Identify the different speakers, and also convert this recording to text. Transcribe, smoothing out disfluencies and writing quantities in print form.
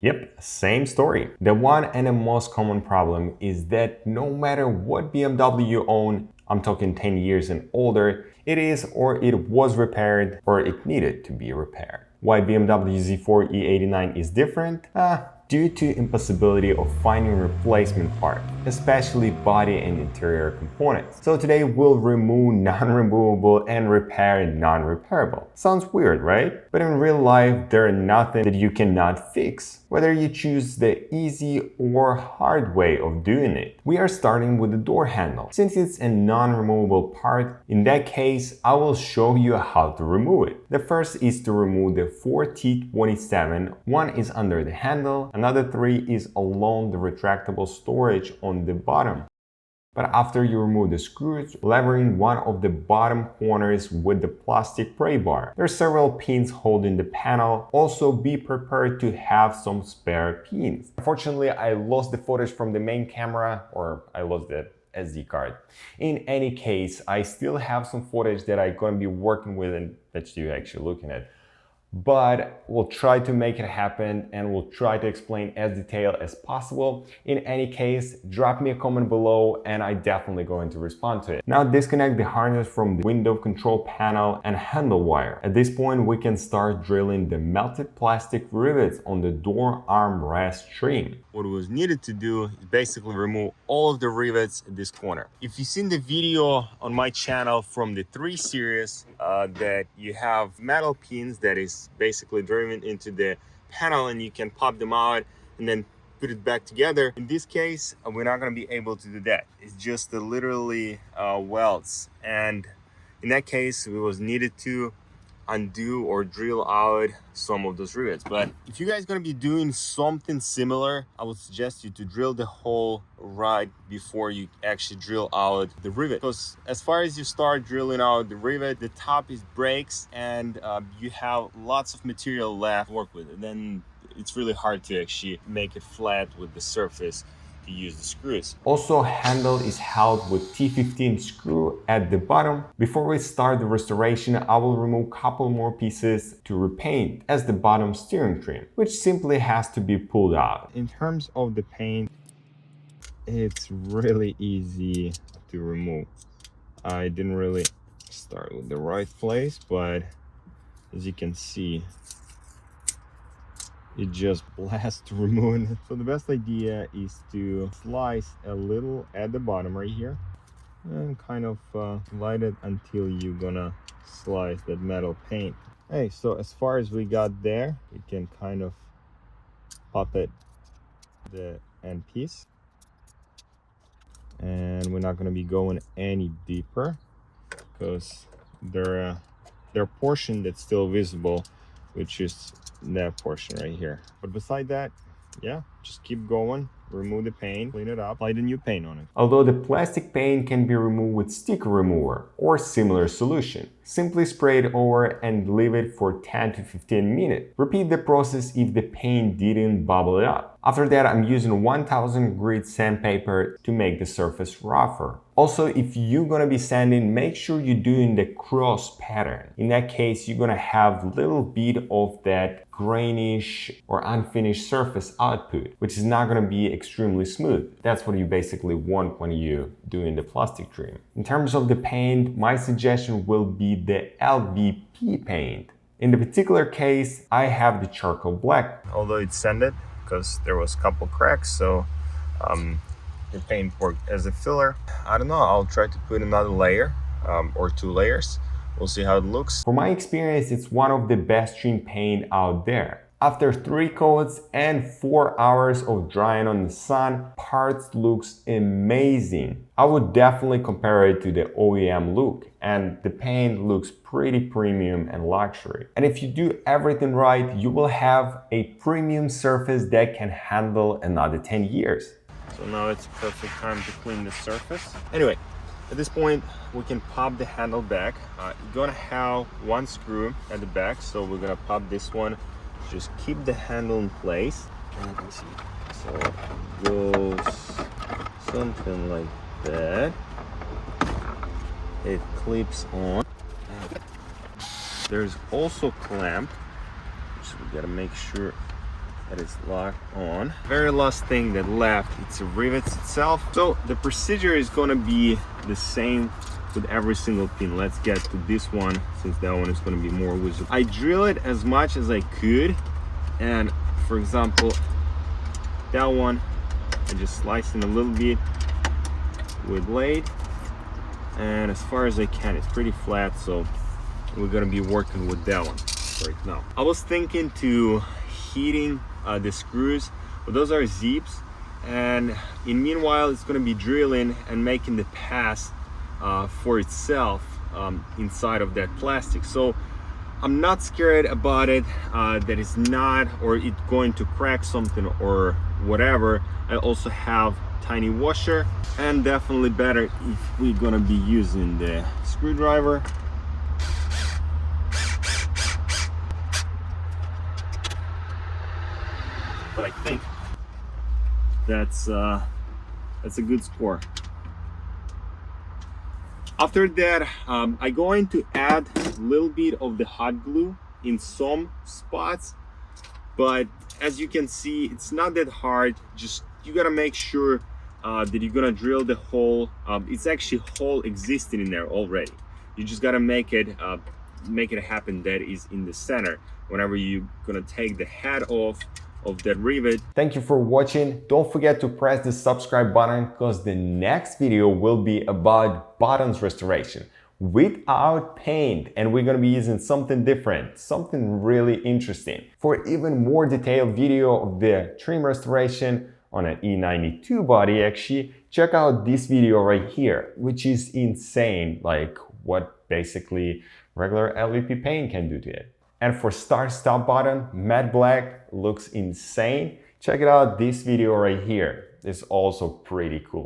Speaker 1: Yep, same story. The one and the most common problem is that no matter what BMW you own, I'm talking 10 years and older, it is or it was repaired or it needed to be repaired. Why BMW Z4 E89 is different? Due to impossibility of finding replacement parts, especially body and interior components. So today we'll remove non-removable and repair non-repairable. Sounds weird, right? But in real life, there are nothing that you cannot fix, whether you choose the easy or hard way of doing it. We are starting with the door handle. Since it's a non-removable part, in that case, I will show you how to remove it. The first is to remove the 4T27. One is under the handle, another 3 is along the retractable storage on the bottom. But after you remove the screws, levering one of the bottom corners with the plastic pry bar. There are several pins holding the panel. Also be prepared to have some spare pins. Unfortunately, I lost the footage from the main camera, or I lost the SD card. In any case, I still have some footage that I'm going to be working with and that you're actually looking at. But we'll try to make it happen and we'll try to explain as detailed as possible. In any case, drop me a comment below and I definitely going to respond to it. Now disconnect the harness from the window control panel and handle wire. At this point, we can start drilling the melted plastic rivets on the door armrest trim. What was needed to do is basically remove all of the rivets at this corner. If you've seen the video on my channel from the 3 series, that you have metal pins that is basically driven into the panel and you can pop them out and then put it back together. In this case, we're not going to be able to do that. It's just literally welds, and in that case, it was needed to undo or drill out some of those rivets. But if you guys are going to be doing something similar, I would suggest you to drill the hole right before you actually drill out the rivet, because as far as you start drilling out the rivet, the top is breaks and you have lots of material left to work with, and then it's really hard to actually make it flat with the surface to use the screws. Also, handle is held with T15 screw at the bottom. Before we start the restoration, I will remove a couple more pieces to repaint as the bottom steering trim, which simply has to be pulled out. In terms of the paint, it's really easy to remove. I didn't really start with the right place, but as you can see, it just blasts to remove it. So the best idea is to slice a little at the bottom right here and kind of light it until you're gonna slice that metal paint. Hey, so as far as we got there, we can kind of pop it the end piece, and we're not gonna be going any deeper because there are portion that's still visible, which is that portion right here. But beside that, yeah, just keep going, remove the paint, clean it up, apply the new paint on it. Although the plastic paint can be removed with sticker remover or similar solution, simply spray it over and leave it for 10 to 15 minutes. Repeat the process if the paint didn't bubble it up. After that, I'm using 1000 grit sandpaper to make the surface rougher. Also, if you're gonna be sanding, make sure you're doing the cross pattern. In that case, you're gonna have a little bit of that grainish or unfinished surface output, which is not gonna be extremely smooth. That's what you basically want when you're doing the plastic trim. In terms of the paint, my suggestion will be the LVP paint. In the particular case, I have the charcoal black. Although it's sanded, because there was a couple cracks, so the paint worked as a filler. I don't know, I'll try to put another layer or 2 layers. We'll see how it looks. For my experience, it's one of the best trim paint out there. After 3 coats and 4 hours of drying on the sun, parts looks amazing. I would definitely compare it to the OEM look, and the paint looks pretty premium and luxury. And if you do everything right, you will have a premium surface that can handle another 10 years. So now it's a perfect time to clean the surface. Anyway, at this point, we can pop the handle back. You're gonna have 1 screw at the back, so we're gonna pop this one. Just keep the handle in place. And let's see. So it goes something like that. It clips on. There's also a clamp, so we gotta make sure that is locked on. Very last thing that left, it's the rivets itself. So the procedure is gonna be the same with every single pin. Let's get to this one, since that one is gonna be more visible. I drill it as much as I could, and for example, that one, I just slice in a little bit with blade, and as far as I can, it's pretty flat, so we're gonna be working with that one right now. I was thinking to heating the screws, but those are zips, and in meanwhile it's going to be drilling and making the pass for itself inside of that plastic. So I'm not scared about it, that it's not, or it's going to crack something or whatever. I also have tiny washer, and definitely better if we're gonna be using the screwdriver. But I think that's a good score. After that, I'm going to add a little bit of the hot glue in some spots, but as you can see, it's not that hard. Just you gotta make sure that you're gonna drill the hole. It's actually a hole existing in there already. You just gotta make it happen that is in the center whenever you're gonna take the head off of that rivet. Thank you for watching. Don't forget to press the subscribe button, because the next video will be about buttons restoration without paint, and we're going to be using something different, something really interesting. For even more detailed video of the trim restoration on an E92 body, actually check out this video right here, which is insane, like what basically regular LVP paint can do to it. And for start stop button, matte black looks insane. Check it out, this video right here is also pretty cool.